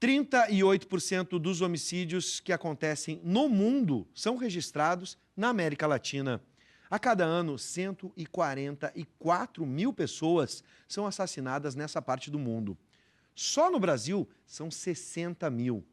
38% dos homicídios que acontecem no mundo são registrados na América Latina. A cada ano, 144 mil pessoas são assassinadas nessa parte do mundo. Só no Brasil, são 60 mil.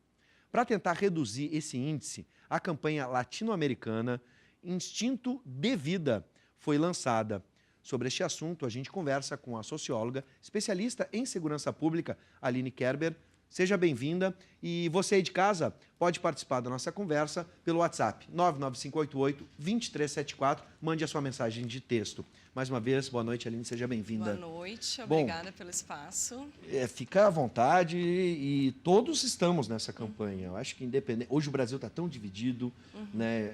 Para tentar reduzir esse índice, a campanha latino-americana Instinto de Vida foi lançada. Sobre este assunto, a gente conversa com a socióloga, especialista em segurança pública, Aline Kerber. Seja bem-vinda e você aí de casa pode participar da nossa conversa pelo WhatsApp 99588-2374. Mande a sua mensagem de texto. Mais uma vez, boa noite, Aline, seja bem-vinda. Boa noite, obrigada pelo espaço. Fica à vontade e todos estamos nessa campanha. Eu acho que independente... Hoje o Brasil está tão dividido, né?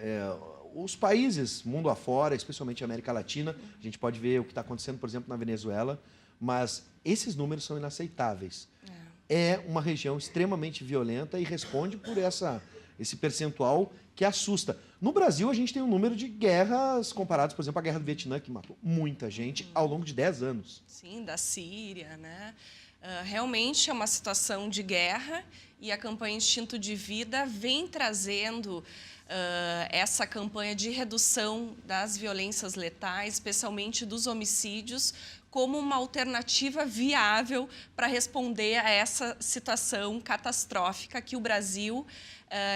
Os países, mundo afora, especialmente a América Latina, a gente pode ver o que está acontecendo, por exemplo, na Venezuela, mas esses números são inaceitáveis. É uma região extremamente violenta e responde por esse percentual que assusta. No Brasil, a gente tem um número de guerras comparados, por exemplo, à Guerra do Vietnã, que matou muita gente ao longo de 10 anos. Sim, da Síria, né? Realmente é uma situação de guerra e a campanha Instinto de Vida vem trazendo essa campanha de redução das violências letais, especialmente dos homicídios, como uma alternativa viável para responder a essa situação catastrófica que o Brasil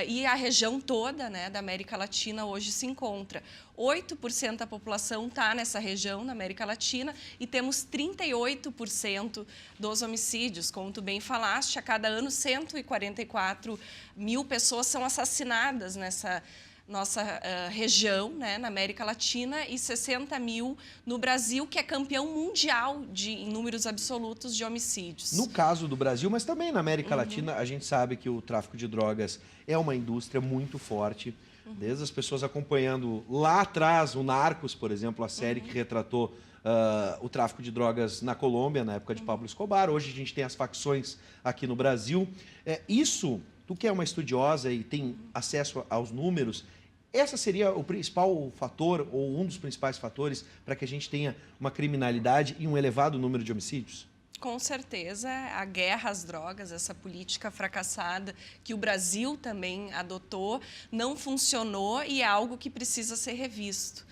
e a região toda, né, da América Latina hoje se encontra. 8% da população está nessa região, na América Latina, e temos 38% dos homicídios. Como tu bem falaste, a cada ano 144 mil pessoas são assassinadas nessa nossa região, né, na América Latina, e 60 mil no Brasil, que é campeão mundial em números absolutos de homicídios. No caso do Brasil, mas também na América Latina, a gente sabe que o tráfico de drogas é uma indústria muito forte. Desde as pessoas acompanhando lá atrás o Narcos, por exemplo, a série que retratou o tráfico de drogas na Colômbia, na época de Pablo Escobar. Hoje a gente tem as facções aqui no Brasil. Isso, tu que é uma estudiosa e tem acesso aos números, essa seria o principal fator, ou um dos principais fatores, para que a gente tenha uma criminalidade e um elevado número de homicídios? Com certeza, a guerra às drogas, essa política fracassada que o Brasil também adotou, não funcionou e é algo que precisa ser revisto.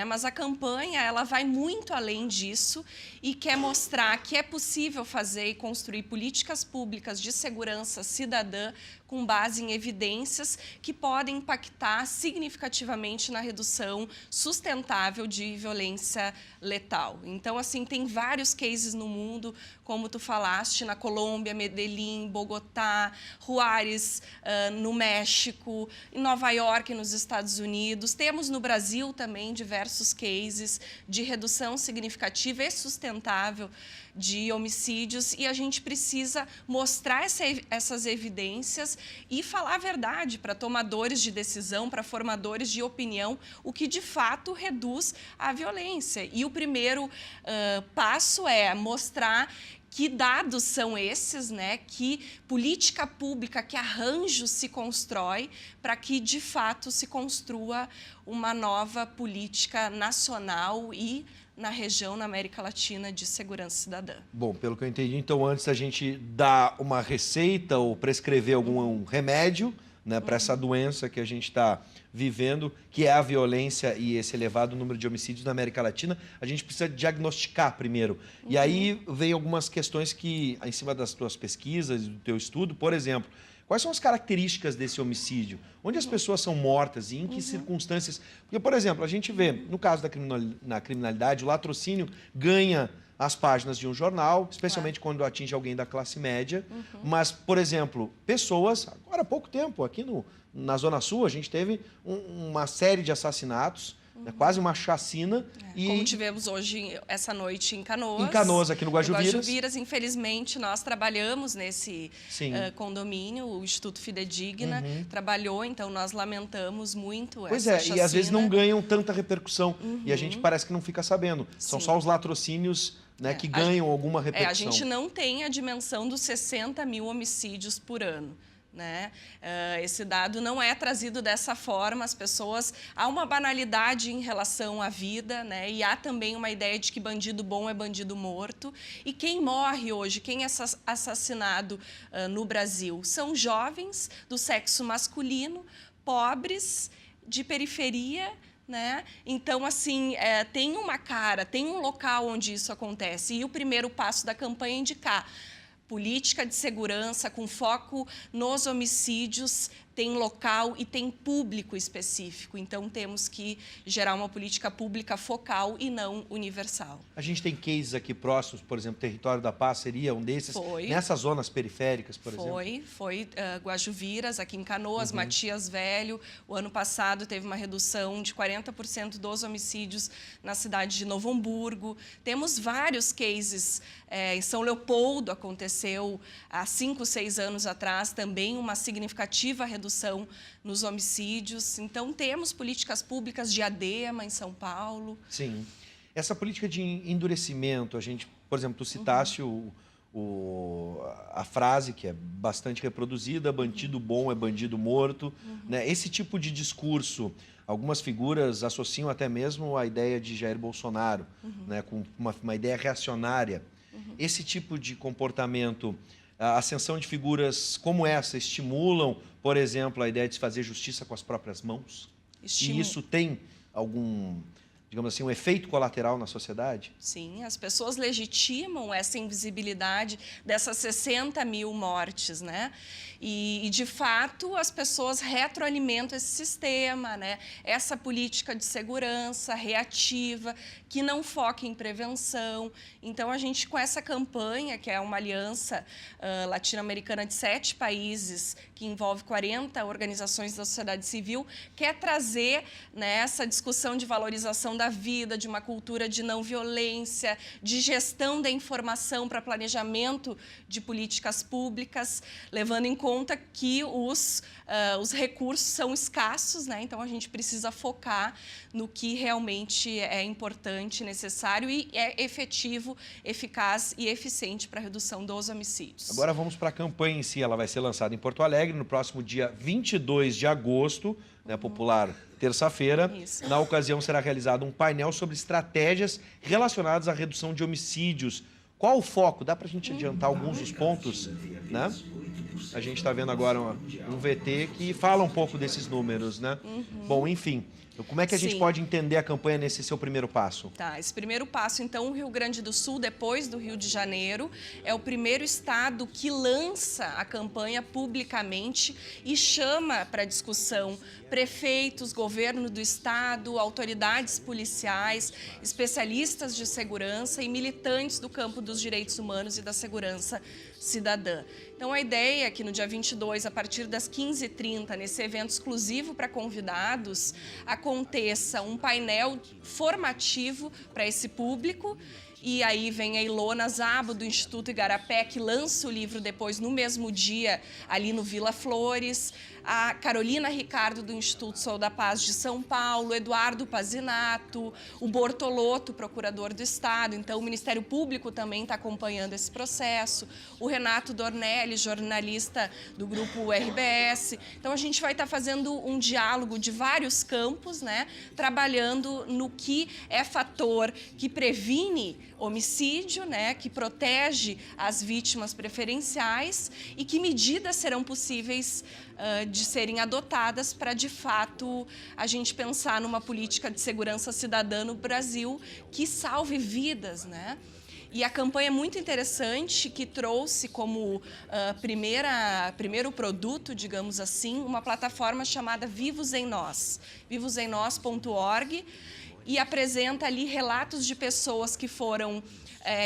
Mas a campanha ela vai muito além disso e quer mostrar que é possível fazer e construir políticas públicas de segurança cidadã com base em evidências que podem impactar significativamente na redução sustentável de violência letal. Então, assim, tem vários cases no mundo, como tu falaste, na Colômbia, Medellín, Bogotá, Juárez, no México, em Nova York, nos Estados Unidos. Temos no Brasil também diversos cases de redução significativa e sustentável de homicídios, e a gente precisa mostrar essas evidências e falar a verdade para tomadores de decisão, para formadores de opinião, o que de fato reduz a violência. E o primeiro passo é mostrar que dados são esses, né? Que política pública, que arranjo se constrói para que, de fato, se construa uma nova política nacional e na região, na América Latina, de segurança cidadã. Bom, pelo que eu entendi, então, antes da gente dar uma receita ou prescrever algum remédio, né, para essa doença que a gente está vivendo, que é a violência e esse elevado número de homicídios na América Latina, a gente precisa diagnosticar primeiro. E aí vem algumas questões que, em cima das tuas pesquisas e do teu estudo, por exemplo, quais são as características desse homicídio? Onde as pessoas são mortas e em que circunstâncias? Porque, por exemplo, a gente vê, no caso da criminalidade, o latrocínio ganha as páginas de um jornal, especialmente quando atinge alguém da classe média. Mas, por exemplo, pessoas, agora há pouco tempo, aqui na Zona Sul, a gente teve uma série de assassinatos, quase uma chacina. Como tivemos hoje, essa noite, em Canoas. Em Canoas, aqui no Guajuviras. No Guajuviras, infelizmente, nós trabalhamos nesse condomínio, o Instituto Fidedigna trabalhou, então nós lamentamos muito essa chacina. E às vezes não ganham tanta repercussão, e a gente parece que não fica sabendo. São só os latrocínios, né, que ganham alguma repercussão. A gente não tem a dimensão dos 60 mil homicídios por ano. né? Esse dado não é trazido dessa forma, as pessoas... Há uma banalidade em relação à vida, né? E há também uma ideia de que bandido bom é bandido morto. E quem morre hoje, quem é assassinado no Brasil? São jovens do sexo masculino, pobres, de periferia, né? Então, assim, tem uma cara, tem um local onde isso acontece. E o primeiro passo da campanha é indicar política de segurança com foco nos homicídios, tem local e tem público específico. Então, temos que gerar uma política pública focal e não universal. A gente tem cases aqui próximos, por exemplo, Território da Paz seria um desses? Foi. Nessas zonas periféricas, por exemplo? Foi Guajuviras, aqui em Canoas, Matias Velho. O ano passado teve uma redução de 40% dos homicídios na cidade de Novo Hamburgo. Temos vários cases. Em São Leopoldo aconteceu há 5, 6 anos atrás também uma significativa redução nos homicídios. Então, temos políticas públicas, Diadema, em São Paulo. Sim. Essa política de endurecimento, a gente, por exemplo, tu citasse a frase que é bastante reproduzida, bandido bom é bandido morto. Né? Esse tipo de discurso, algumas figuras associam até mesmo a ideia de Jair Bolsonaro, né? Com uma ideia reacionária. Esse tipo de comportamento, a ascensão de figuras como essa estimulam, por exemplo, a ideia de se fazer justiça com as próprias mãos? E isso tem algum, digamos assim, um efeito colateral na sociedade? Sim, as pessoas legitimam essa invisibilidade dessas 60 mil mortes, né? E, de fato, as pessoas retroalimentam esse sistema, né? Essa política de segurança reativa, que não foca em prevenção. Então, a gente, com essa campanha, que é uma aliança latino-americana de 7 países, que envolve 40 organizações da sociedade civil, quer trazer, né, essa discussão de valorização da vida, de uma cultura de não violência, de gestão da informação para planejamento de políticas públicas, levando em conta que os recursos são escassos, né? Então, a gente precisa focar no que realmente é importante, necessário e é efetivo, eficaz e eficiente para a redução dos homicídios. Agora vamos para a campanha em si. Ela vai ser lançada em Porto Alegre no próximo dia 22 de agosto, né, popular terça-feira. Na ocasião será realizado um painel sobre estratégias relacionadas à redução de homicídios. Qual o foco? Dá para a gente adiantar alguns dos pontos, né? A gente está vendo agora um VT que fala um pouco desses números, né? Bom, enfim, como é que a gente pode entender a campanha nesse seu primeiro passo? Tá, esse primeiro passo, então, o Rio Grande do Sul, depois do Rio de Janeiro, é o primeiro estado que lança a campanha publicamente e chama para discussão prefeitos, governo do estado, autoridades policiais, especialistas de segurança e militantes do campo dos direitos humanos e da segurança cidadã. Então, a ideia é que no dia 22, a partir das 15h30, nesse evento exclusivo para convidados, aconteça um painel formativo para esse público. E aí vem a Ilona Zabo, do Instituto Igarapé, que lança o livro depois, no mesmo dia, ali no Vila Flores. A Carolina Ricardo, do Instituto Sou da Paz de São Paulo, Eduardo Pazinato, o Bortolotto, procurador do Estado. Então, o Ministério Público também está acompanhando esse processo. O Renato Dornelli, jornalista do grupo RBS. Então, a gente vai estar fazendo um diálogo de vários campos, né? Trabalhando no que é fator que previne homicídio, né? Que protege as vítimas preferenciais e que medidas serão possíveis de serem adotadas para, de fato, a gente pensar numa política de segurança cidadã no Brasil que salve vidas, né? E a campanha é muito interessante, que trouxe como primeiro produto, digamos assim, uma plataforma chamada Vivos em Nós, vivosemnós.org, e apresenta ali relatos de pessoas que foram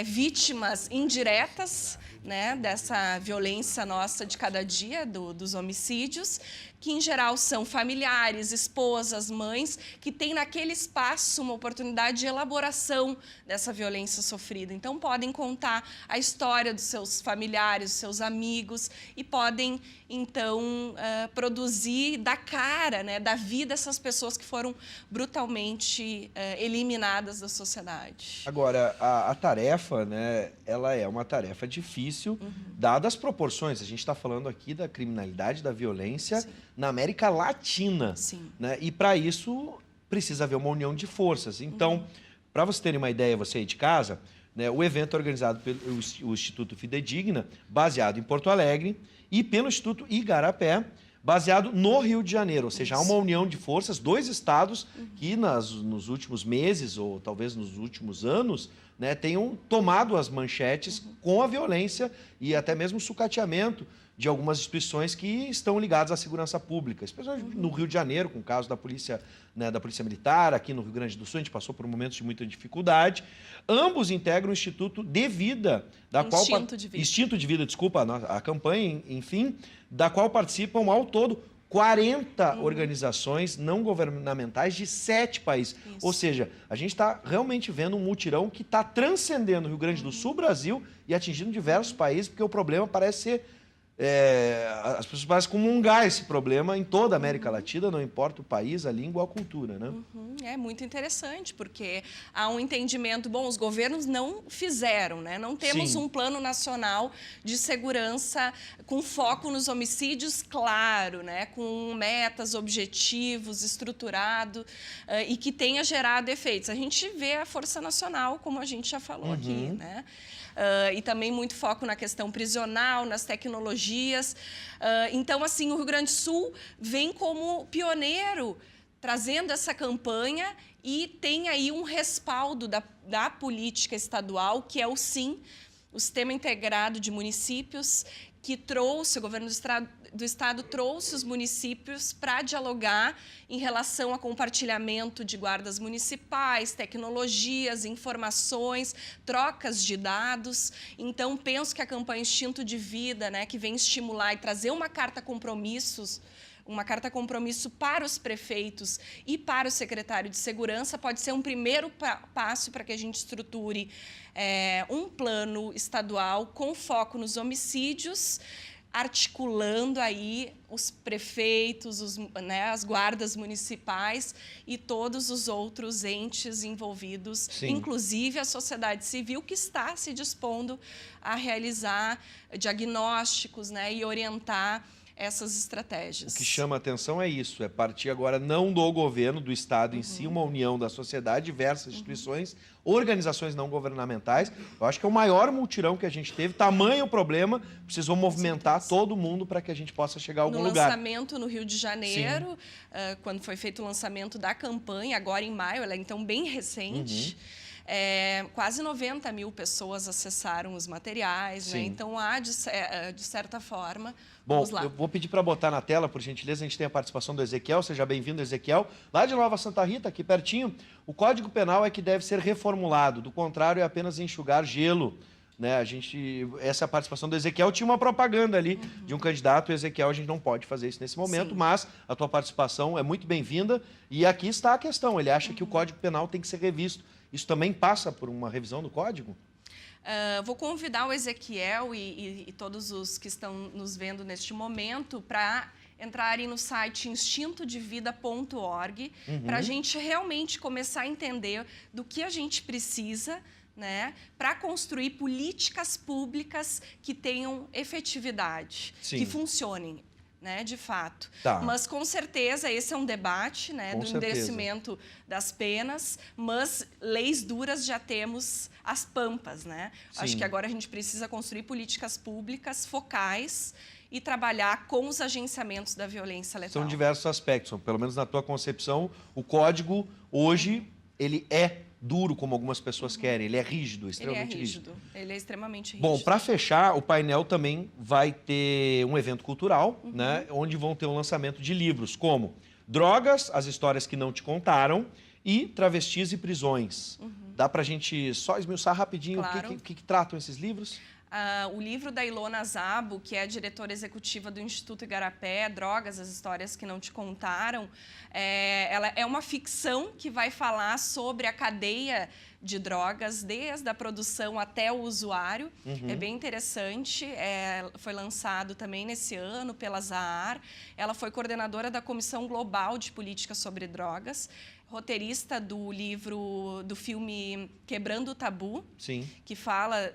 vítimas indiretas, né, dessa violência nossa de cada dia, dos homicídios, que em geral são familiares, esposas, mães, que têm naquele espaço uma oportunidade de elaboração dessa violência sofrida. Então, podem contar a história dos seus familiares, dos seus amigos, e podem, então, produzir, dar cara, né, da vida essas pessoas que foram brutalmente eliminadas da sociedade. Agora, a tarefa, né, ela é uma tarefa difícil, difícil, dadas as proporções. A gente está falando aqui da criminalidade, da violência na América Latina. Né? E, para isso, precisa haver uma união de forças. Então, para você terem uma ideia, você aí de casa, né, o evento é organizado pelo Instituto Fidedigna, baseado em Porto Alegre, e pelo Instituto Igarapé, baseado no Rio de Janeiro, ou seja, há uma união de forças, 2 estados que nos últimos meses, ou talvez nos últimos anos, né, tenham tomado as manchetes com a violência e até mesmo o sucateamento de algumas instituições que estão ligadas à segurança pública, especialmente no Rio de Janeiro, com o caso da polícia, né, da Polícia Militar, aqui no Rio Grande do Sul, a gente passou por momentos de muita dificuldade. Ambos integram o Instituto de Vida, Instinto de Vida, desculpa, a campanha, enfim, da qual participam ao todo 40 organizações não governamentais de 7 países. Ou seja, a gente está realmente vendo um mutirão que está transcendendo o Rio Grande do Sul, Brasil, e atingindo diversos países, porque o problema parece ser... as pessoas parecem comungar esse problema em toda a América Latina, não importa o país, a língua ou a cultura, né? É muito interessante, porque há um entendimento... Bom, os governos não fizeram, né? Não temos um plano nacional de segurança com foco nos homicídios, claro, né? Com metas, objetivos, estruturado e que tenha gerado efeitos. A gente vê a Força Nacional, como a gente já falou aqui, né? E também muito foco na questão prisional, nas tecnologias. Então, assim, o Rio Grande do Sul vem como pioneiro trazendo essa campanha e tem aí um respaldo da política estadual, que é o SIM, o Sistema Integrado de Municípios, que trouxe, o governo do estado trouxe os municípios para dialogar em relação a compartilhamento de guardas municipais, tecnologias, informações, trocas de dados. Então, penso que a campanha Instinto de Vida, né, que vem estimular e trazer uma carta compromisso para os prefeitos e para o secretário de Segurança, pode ser um primeiro passo para que a gente estruture um plano estadual com foco nos homicídios, articulando aí os prefeitos, as guardas municipais e todos os outros entes envolvidos, inclusive a sociedade civil, que está se dispondo a realizar diagnósticos, né, e orientar essas estratégias. O que chama a atenção é isso, é partir agora não do governo, do Estado em si, uma união da sociedade, diversas instituições, organizações não governamentais. Eu acho que é o maior mutirão que a gente teve, tamanho o problema, precisou movimentar todo mundo para que a gente possa chegar a algum lugar. No lançamento no Rio de Janeiro, quando foi feito o lançamento da campanha, agora em maio, ela é então bem recente, quase 90 mil pessoas acessaram os materiais, né? Então há, de certa forma... Bom, eu vou pedir para botar na tela, por gentileza, a gente tem a participação do Ezequiel, seja bem-vindo, Ezequiel. Lá de Nova Santa Rita, aqui pertinho, o Código Penal é que deve ser reformulado, do contrário é apenas enxugar gelo. Né? Essa participação do Ezequiel tinha uma propaganda ali de um candidato, o Ezequiel, a gente não pode fazer isso nesse momento, mas a tua participação é muito bem-vinda e aqui está a questão, ele acha que o Código Penal tem que ser revisto. Isso também passa por uma revisão do Código? Vou convidar o Ezequiel e todos os que estão nos vendo neste momento para entrarem no site instintodevida.org para a gente realmente começar a entender do que a gente precisa, né, para construir políticas públicas que tenham efetividade, que funcionem. Né, de fato. Mas, com certeza, esse é um debate, né, do endurecimento das penas, mas leis duras já temos as pampas. Né? Acho que agora a gente precisa construir políticas públicas focais e trabalhar com os agenciamentos da violência letal. São diversos aspectos, pelo menos na tua concepção, o código hoje ele é duro, como algumas pessoas querem, ele é rígido, extremamente rígido. Ele é extremamente rígido. Bom, para fechar, o painel também vai ter um evento cultural, né, onde vão ter um lançamento de livros como Drogas, as histórias que não te contaram e Travestis e prisões. Dá para a gente só esmiuçar rapidinho o que tratam esses livros? O livro da Ilona Szabo, que é a diretora executiva do Instituto Igarapé, Drogas, as histórias que não te contaram, ela é uma ficção que vai falar sobre a cadeia de drogas, desde a produção até o usuário. É bem interessante, foi lançado também nesse ano pela Zahar. Ela foi coordenadora da Comissão Global de Políticas sobre Drogas. roteirista do filme Quebrando o Tabu, Sim. que fala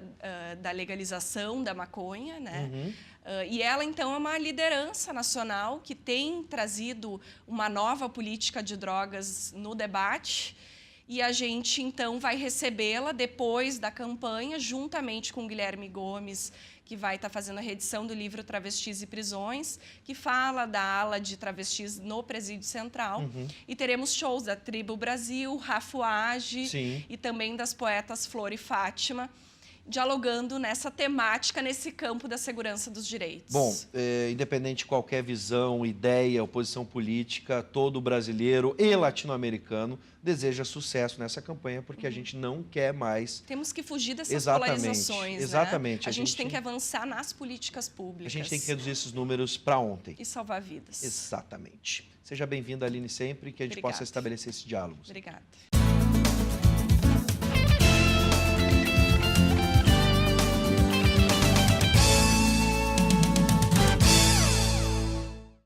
da legalização da maconha, né? Uhum. E ela, então, é uma liderança nacional que tem trazido uma nova política de drogas no debate. E a gente, então, vai recebê-la depois da campanha, juntamente com o Guilherme Gomes, que vai estar fazendo a reedição do livro Travestis e Prisões, que fala da ala de travestis no Presídio Central. Uhum. E teremos shows da Tribo Brasil, Rafuage Sim. e também das poetas Flor e Fátima, dialogando nessa temática, nesse campo da segurança dos direitos. Bom, independente de qualquer visão, ideia, oposição política, todo brasileiro e latino-americano deseja sucesso nessa campanha, porque a gente não quer mais... Temos que fugir dessas Exatamente, polarizações, exatamente. Né? A gente tem que avançar nas políticas públicas. A gente tem que reduzir esses números para ontem. E salvar vidas. Exatamente. Seja bem-vinda, Aline, sempre, que a gente Obrigada. possa estabelecer esse diálogo. Obrigada.